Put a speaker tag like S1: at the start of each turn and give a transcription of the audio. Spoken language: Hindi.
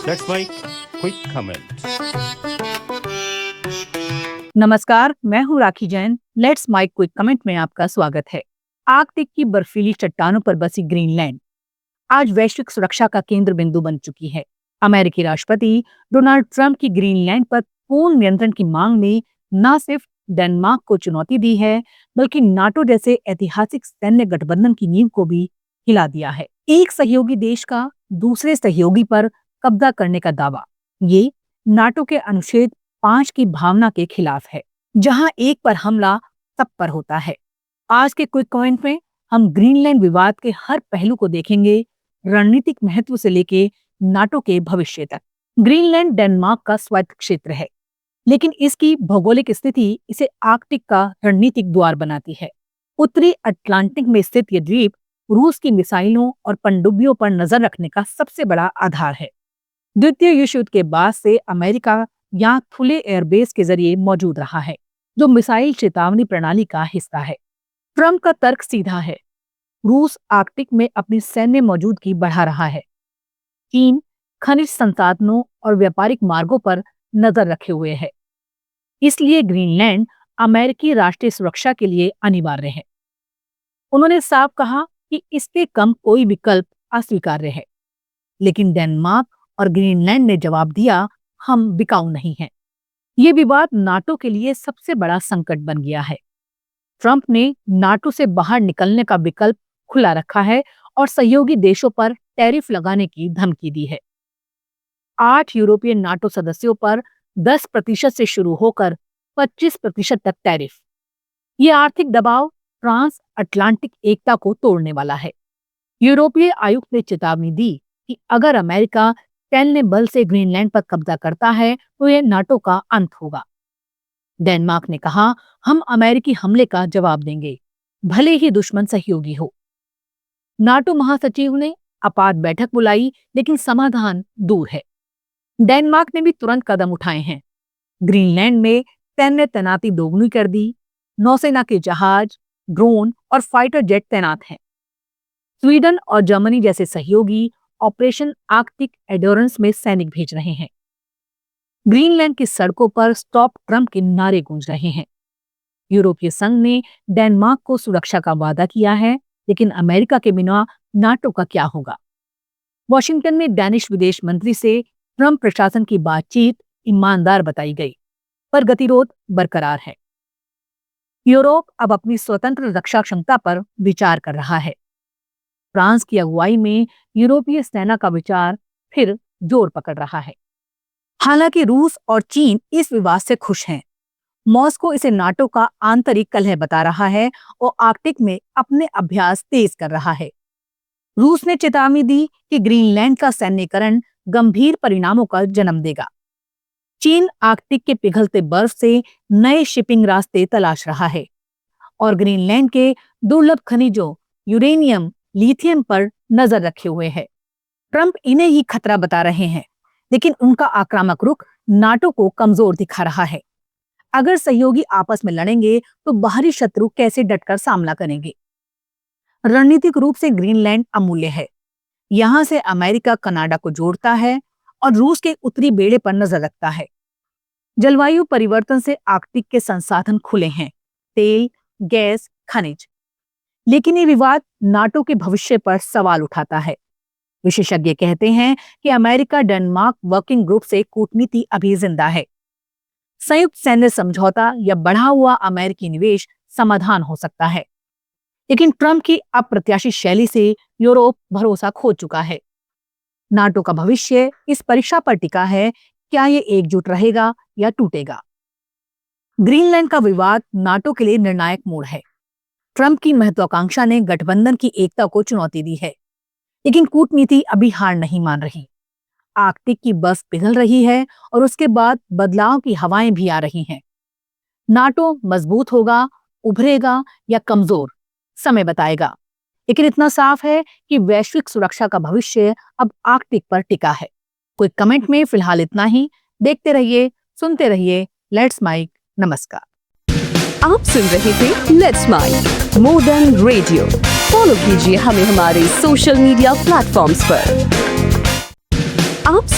S1: That's my quick comment.
S2: नमस्कार, मैं हूँ Rakhi Jain. Let's my quick comment में आपका स्वागत है। आर्कटिक की बर्फीली चट्टानों पर बसी ग्रीनलैंड आज वैश्विक सुरक्षा का केंद्र बिंदु बन चुकी है। अमेरिकी राष्ट्रपति डोनाल्ड ट्रंप की ग्रीनलैंड पर पूर्ण नियंत्रण की मांग ने न सिर्फ डेनमार्क को चुनौती दी है, बल्कि नाटो जैसे ऐतिहासिक सैन्य गठबंधन की नींव को भी हिला दिया है। एक सहयोगी देश का दूसरे सहयोगी पर कब्जा करने का दावा, ये नाटो के अनुच्छेद 5 की भावना के खिलाफ है, जहां एक पर हमला सब पर होता है। आज के क्विक कमेंट में हम ग्रीनलैंड विवाद के हर पहलू को देखेंगे, रणनीतिक महत्व से लेके नाटो के भविष्य तक। ग्रीनलैंड डेनमार्क का स्वायत्त क्षेत्र है, लेकिन इसकी भौगोलिक स्थिति इसे आर्कटिक का रणनीतिक द्वार बनाती है। उत्तरी अटलांटिक में स्थित ये द्वीप रूस की मिसाइलों और पनडुब्बियों पर नजर रखने का सबसे बड़ा आधार है। द्वितीय विश्व युद्ध के बाद से अमेरिका यहाँ खुले एयरबेस के जरिए मौजूद रहा है, जो मिसाइल चेतावनी प्रणाली का हिस्सा है। ट्रंप का तर्क सीधा है, रूस आर्कटिक में अपनी सैन्य मौजूदगी बढ़ा रहा है। चीन खनिज संसाधनों और व्यापारिक मार्गों पर नजर रखे हुए है, इसलिए ग्रीनलैंड अमेरिकी राष्ट्रीय सुरक्षा के लिए अनिवार्य है। उन्होंने साफ कहा कि इससे कम कोई विकल्प अस्वीकार्य है, लेकिन डेनमार्क और ग्रीनलैंड ने जवाब दिया, हम बिकाऊ नहीं हैं। ये विवाद नाटो के लिए सबसे बड़ा संकट बन गया है। ट्रंप ने नाटो से बाहर निकलने का विकल्प खुला रखा है और सहयोगी देशों पर टैरिफ लगाने की धमकी दी है। 8 यूरोपीय नाटो सदस्यों पर 10% से शुरू होकर 25% तक टैरिफ। ये आर्थिक दबाव ट्रांस अटलांटिक एकता को तोड़ने वाला है। यूरोपीय आयुक्त ने चेतावनी दी कि अगर अमेरिका सैन्य बल से ग्रीनलैंड पर कब्जा करता है तो यह नाटो का अंत होगा। डेनमार्क ने कहा, हम अमेरिकी हमले का जवाब देंगे, भले ही दुश्मन सहयोगी हो। नाटो महासचिव ने आपात बैठक बुलाई, लेकिन समाधान दूर है। डेनमार्क ने भी तुरंत कदम उठाए हैं। ग्रीनलैंड में सैन्य तैनाती दोगुनी कर दी, नौसेना के जहाज, ड्रोन और फाइटर जेट तैनात हैं। स्वीडन और जर्मनी जैसे सहयोगी ऑपरेशन आर्कटिक एंड्योरेंस में सैनिक भेज रहे हैं। ग्रीनलैंड की सड़कों पर स्टॉप ट्रंप के नारे गूंज रहे हैं। यूरोपीय संघ ने डेनमार्क को सुरक्षा का वादा किया है, लेकिन अमेरिका के बिना नाटो का क्या होगा? वॉशिंगटन में डैनिश विदेश मंत्री से ट्रंप प्रशासन की बातचीत ईमानदार बताई गई, पर गतिरोध बरकरार है। यूरोप अब अपनी स्वतंत्र रक्षा क्षमता पर विचार कर रहा है। फ्रांस की अगुवाई में यूरोपीय सेना का विचार फिर जोर पकड़ रहा है। हालांकि रूस और चीन इस विवाद से खुश हैं। मॉस्को इसे नाटो का आंतरिक कलह बता रहा है और आर्कटिक में अपने अभ्यास तेज कर रहा है। रूस ने चेतावनी दी कि ग्रीनलैंड का सैन्यीकरण गंभीर परिणामों का जन्म देगा। चीन आर्कटिक के पिघलते बर्फ से नए शिपिंग रास्ते तलाश रहा है और ग्रीनलैंड के दुर्लभ खनिजों यूरेनियम, लिथियम पर नजर रखे हुए है। ट्रंप इन्हें ही खतरा बता रहे हैं, लेकिन उनका आक्रामक रुख नाटो को कमजोर दिखा रहा है। अगर सहयोगी आपस में लड़ेंगे तो बाहरी शत्रु कैसे डटकर सामना करेंगे? रणनीतिक रूप से ग्रीनलैंड अमूल्य है। यहां से अमेरिका कनाडा को जोड़ता है और रूस के उत्तरी बेड़े पर नजर रखता है। जलवायु परिवर्तन से आर्कटिक के संसाधन खुले हैं, तेल, गैस, खनिज। लेकिन ये विवाद नाटो के भविष्य पर सवाल उठाता है। विशेषज्ञ कहते हैं कि अमेरिका डेनमार्क वर्किंग ग्रुप से कूटनीति अभी जिंदा है। संयुक्त सैन्य समझौता या बढ़ा हुआ अमेरिकी निवेश समाधान हो सकता है, लेकिन ट्रंप की अप्रत्याशित शैली से यूरोप भरोसा खो चुका है। नाटो का भविष्य इस परीक्षा पर टिका है, क्या ये एकजुट रहेगा या टूटेगा? ग्रीनलैंड का विवाद नाटो के लिए निर्णायक मोड़ है। ट्रंप की महत्वाकांक्षा ने गठबंधन की एकता को चुनौती दी है, लेकिन कूटनीति अभी हार नहीं मान रही। आर्कटिक की बर्फ पिघल रही है और उसके बाद बदलाव की हवाएं भी आ रही हैं। नाटो मजबूत होगा, उभरेगा या कमजोर, समय बताएगा। लेकिन इतना साफ है कि वैश्विक सुरक्षा का भविष्य अब आर्कटिक पर टिका है। कोई कमेंट में फिलहाल इतना ही। देखते रहिए, सुनते रहिए लेट्स माइक। नमस्कार।
S3: आप सुन रहे थे let's mike more than radio. Follow कीजिए हमें हमारे सोशल मीडिया प्लेटफॉर्म्स पर। आप